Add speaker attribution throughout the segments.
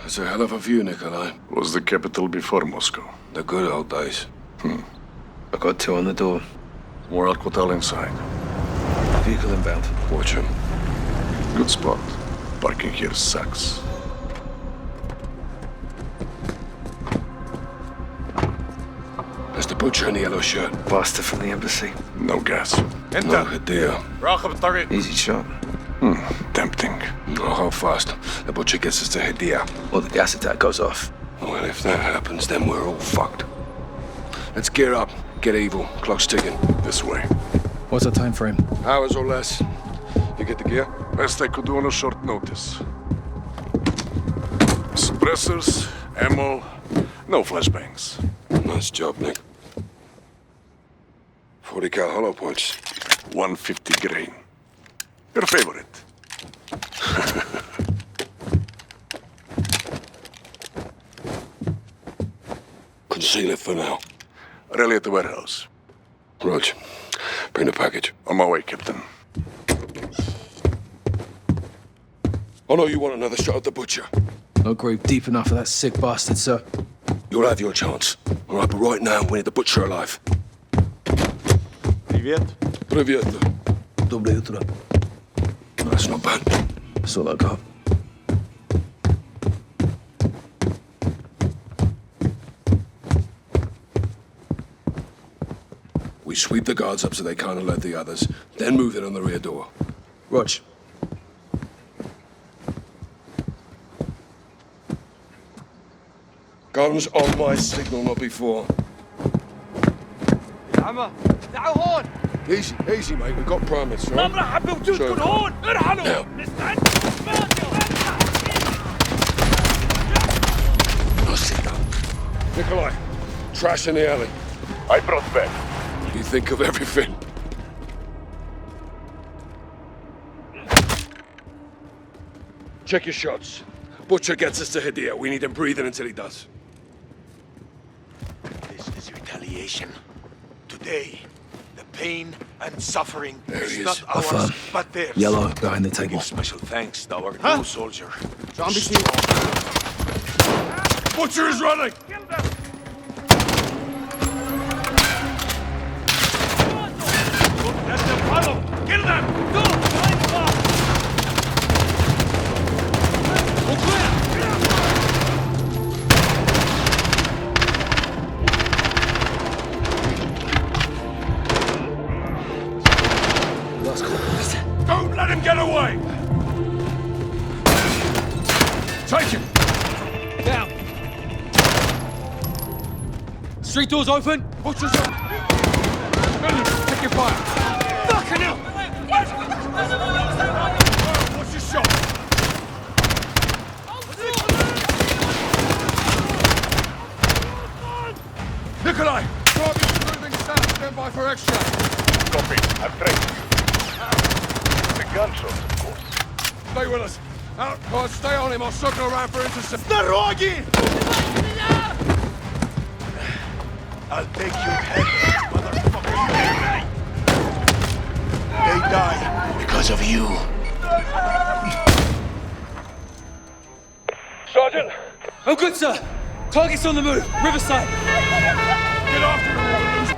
Speaker 1: That's a hell of a view, Nikolai.
Speaker 2: Was the capital before Moscow?
Speaker 1: The good old days.
Speaker 3: I got two on the door.
Speaker 2: More Alcotel inside.
Speaker 3: Vehicle inbound.
Speaker 1: Watch him.
Speaker 2: Good spot. Parking here sucks.
Speaker 1: There's the butcher in the yellow shirt.
Speaker 3: Bastard from the embassy.
Speaker 2: No gas.
Speaker 1: No, Hadir.
Speaker 3: Easy shot.
Speaker 2: Tempting.
Speaker 1: Oh, how fast? The butcher gets us to Hadir.
Speaker 3: Or the gas attack goes off.
Speaker 1: Well, if that happens, then we're all fucked. Let's gear up. Get evil. Clock's ticking.
Speaker 2: This way.
Speaker 4: What's the time frame?
Speaker 1: Hours or less. You get the gear?
Speaker 2: Best I could do on a short notice. Suppressors, ammo, no flashbangs.
Speaker 1: Nice job, Nick. 40 cal hollow points.
Speaker 2: 150 grain. Your favorite.
Speaker 1: Conceal it for now.
Speaker 2: Rally at the warehouse.
Speaker 1: Rog, bring the package.
Speaker 2: On my way, Captain.
Speaker 1: Oh no, you want another shot at the butcher?
Speaker 4: No grave deep enough for that sick bastard, sir.
Speaker 1: You'll have your chance. All right, but right now, we need the butcher alive.
Speaker 5: Привет.
Speaker 1: Привет.
Speaker 3: Доброе утро.
Speaker 1: That's not bad.
Speaker 3: That's all I got.
Speaker 1: We sweep the guards up so they can't alert the others, then move in on the rear door.
Speaker 4: Rog.
Speaker 1: Guns on my signal, not before. Easy, easy, mate. We've got permits, right? Sure. Now. No signal. Nikolai, trash in the alley.
Speaker 2: I brought back.
Speaker 1: You think of everything. Check your shots. Butcher gets us to Hadir. We need him breathing until he does.
Speaker 5: This is retaliation. Today, the pain and suffering
Speaker 1: There he
Speaker 5: is
Speaker 1: is.
Speaker 5: not ours,
Speaker 3: Affirm.
Speaker 5: but theirs.
Speaker 3: Yellow behind the
Speaker 5: I
Speaker 3: table.
Speaker 5: give special thanks to our new soldier.
Speaker 1: Butcher is running!
Speaker 5: Let them follow! Kill them!
Speaker 1: Don't let him get away! Take him!
Speaker 4: Down. Street doors open.
Speaker 1: Butcher's up! Million, take your fire!
Speaker 4: Fucking hell!
Speaker 1: What's your shot? Nikolai! Target's moving south. Stand by for extract.
Speaker 2: Copy. I'm tracing you. The gunshots, of course.
Speaker 1: Stay with us. Out, guys, stay on him. I'll circle around for intercept.
Speaker 5: I'll take your head, motherfucker. They die because of you.
Speaker 1: Sergeant!
Speaker 4: Oh, good, sir. Target's on the move. Riverside.
Speaker 1: Get after him!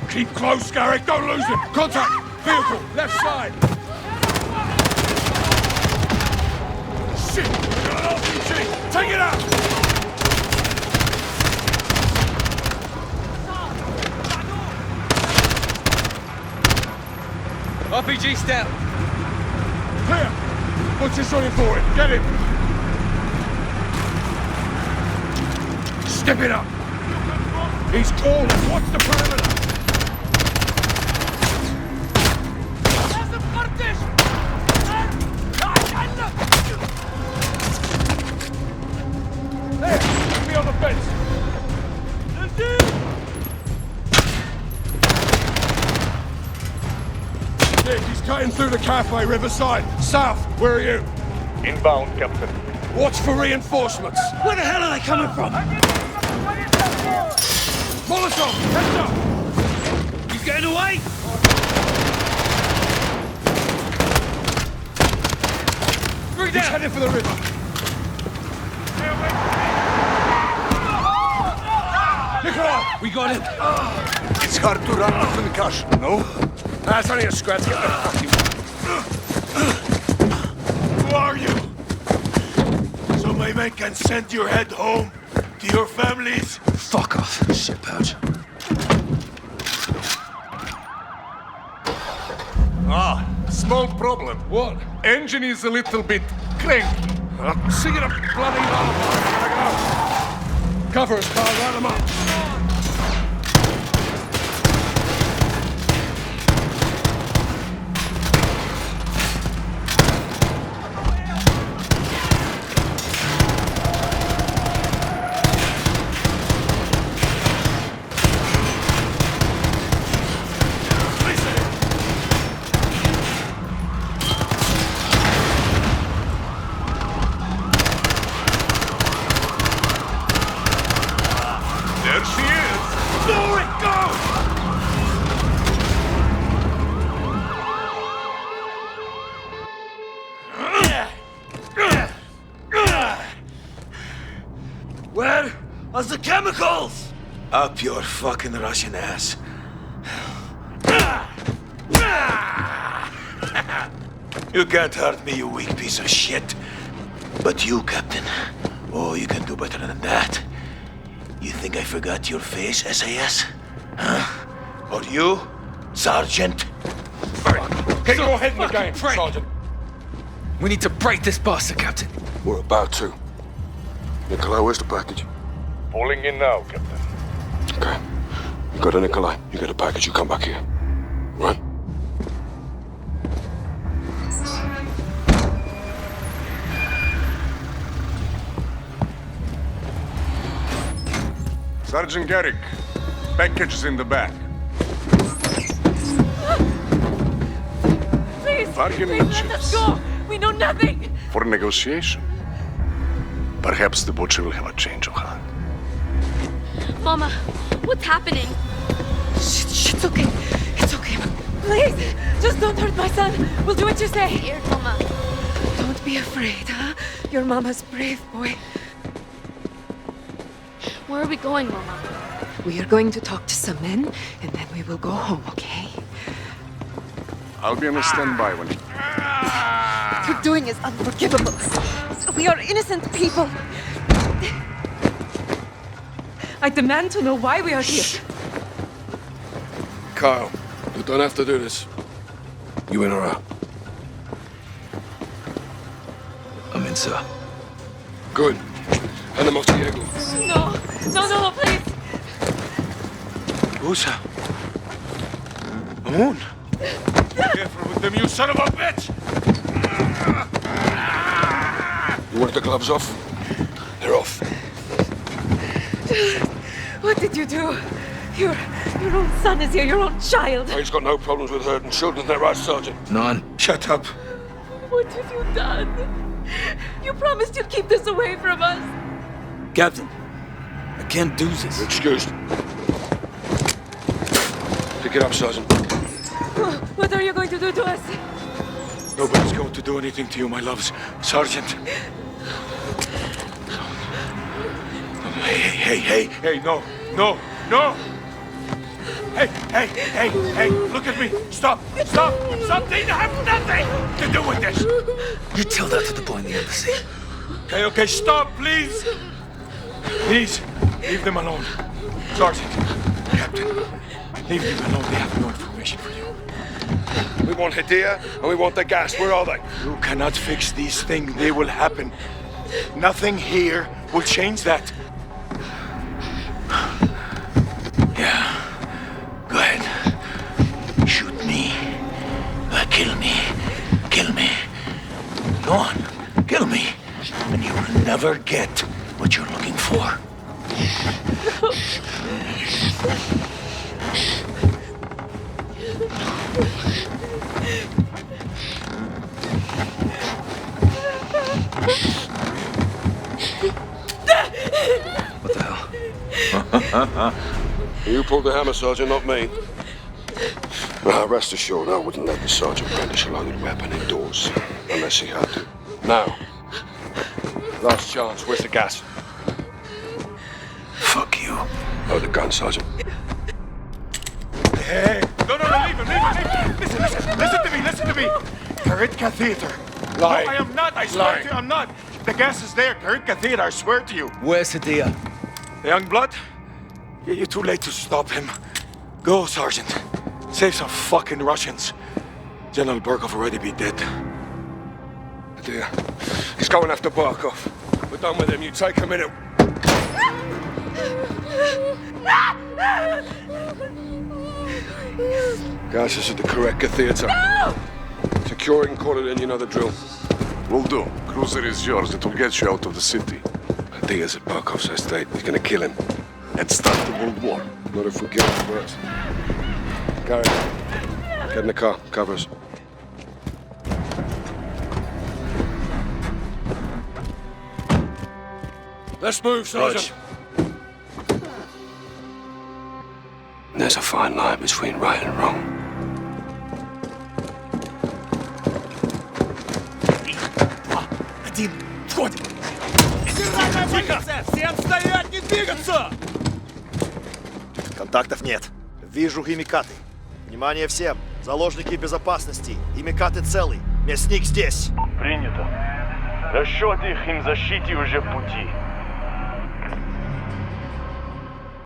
Speaker 1: Keep close, Garrick. Don't lose him. Contact! Vehicle, left side. Shit! We got an RPG! Take it out!
Speaker 4: RPG's down.
Speaker 1: Clear! Butcher's running for it. Get him! Step it up! He's calling. Watch the perimeter! There! Get me on the fence! Nick, he's cutting through the cafe, Riverside. South, where are you?
Speaker 2: Inbound, Captain.
Speaker 1: Watch for reinforcements.
Speaker 4: Where the hell are they coming from?
Speaker 1: Molotov, heads up!
Speaker 4: You getting away? down!
Speaker 1: He's heading for the river. Nikolai!
Speaker 4: We got him!
Speaker 5: It's hard to run with concussion, no?
Speaker 1: That's only a scratch. Get the fucking...
Speaker 5: Who are you? So my men can send your head home to your families?
Speaker 3: Fuck off, shit pouch.
Speaker 2: Ah, small problem.
Speaker 1: What?
Speaker 2: Engine is a little bit cranky.
Speaker 1: Sing it up, bloody lullaby. Cover us, pal. Round them up.
Speaker 2: There she is! Glory, go!
Speaker 5: Where are the chemicals? Up your fucking Russian ass. You can't hurt me, you weak piece of shit. But you, Captain, oh, you can do better than that. You think I forgot your face, SAS? Huh? Or you, Sergeant?
Speaker 1: Get your head in the game,
Speaker 4: prick.
Speaker 1: Sergeant.
Speaker 3: We need to break this bastard, Captain.
Speaker 1: We're about to. Nikolai, where's the package?
Speaker 2: Pulling in now, Captain.
Speaker 1: Okay. You go to Nikolai. You get a package. You come back here. Right?
Speaker 2: Sergeant Garrick, package is in the back.
Speaker 6: Please,
Speaker 2: Bargaining
Speaker 6: please let us
Speaker 2: chips.
Speaker 6: go. We know nothing.
Speaker 2: For negotiation. Perhaps the butcher will have a change of heart.
Speaker 6: Mama, what's happening? It's okay. It's okay. Please, just don't hurt my son. We'll do what you say. Here, Mama. Don't be afraid, huh? Your mama's brave, boy.
Speaker 7: Where are we going, Mama?
Speaker 6: We are going to talk to some men, and then we will go home, okay?
Speaker 2: I'll be on a standby when...
Speaker 6: What you're doing is unforgivable. We are innocent people. I demand to know why we are here.
Speaker 1: Kyle, you don't have to do this. You in or out?
Speaker 3: I'm in, sir.
Speaker 1: Good. Hand them off to Diego.
Speaker 6: No, please.
Speaker 5: Usa. Moon. Careful with them, you son of a bitch!
Speaker 1: You want the gloves off? They're off.
Speaker 6: What did you do? Your own son is here, your own child.
Speaker 1: He's got no problems with hurting children, they're right, Sergeant.
Speaker 3: None.
Speaker 5: Shut up.
Speaker 6: What have you done? You promised you'd keep this away from us.
Speaker 5: Captain, I can't do this.
Speaker 1: Excused. Pick it up, Sergeant.
Speaker 6: What are you going to do to us?
Speaker 5: Nobody's going to do anything to you, my loves. Sergeant. Hey, no. Hey, look at me. Stop. They have nothing to do with this.
Speaker 3: You tell that to the boy in the embassy.
Speaker 5: Okay, stop, please. Please, leave them alone. Sergeant, Captain, leave them alone. They have no information for you.
Speaker 1: We want Hadir and we want the gas. Where are they?
Speaker 5: You cannot fix these things. They will happen. Nothing here will change that. Yeah. Go ahead. Shoot me. Kill me. Go on. Kill me. And you will never get what you're looking for.
Speaker 3: What the hell?
Speaker 1: You pulled the hammer, Sergeant, not me. Rest assured, I wouldn't let the Sergeant brandish a loaded weapon indoors, unless he had to. Now. Last chance. Where's the gas?
Speaker 5: Fuck you.
Speaker 1: Load the gun, Sergeant.
Speaker 2: Hey! No, leave him. Listen to me. Garrick Cathedral.
Speaker 1: Lying.
Speaker 2: No, I am not. I swear to you, I'm not. The gas is there. Garrick Cathedral, I swear to you.
Speaker 3: Where's Hadir?
Speaker 2: The young blood? You're too late to stop him. Go, Sergeant. Save some fucking Russians. General Barkov already be dead.
Speaker 1: Dear. He's going after Barkov. We're done with him. You take him in it. Gas is at the Garrick Theater.
Speaker 6: No!
Speaker 1: Secure it and call it in. You know the drill.
Speaker 7: Will do. Cruiser is yours. It will get you out of the city.
Speaker 1: Hadir's at Barkov's estate. He's gonna kill him.
Speaker 7: And start the World War.
Speaker 1: Not if we get him first. Garrick, get in the car. Covers. Let's move, Sergeant. There's a fine line between right and wrong.
Speaker 4: Один, входим! Всем стоять, не двигаться!
Speaker 8: Контактов нет. Вижу химикаты. Внимание всем! Заложники безопасности. Химикаты целый. Мясник здесь.
Speaker 9: Принято. Расчеты их им защите уже в пути.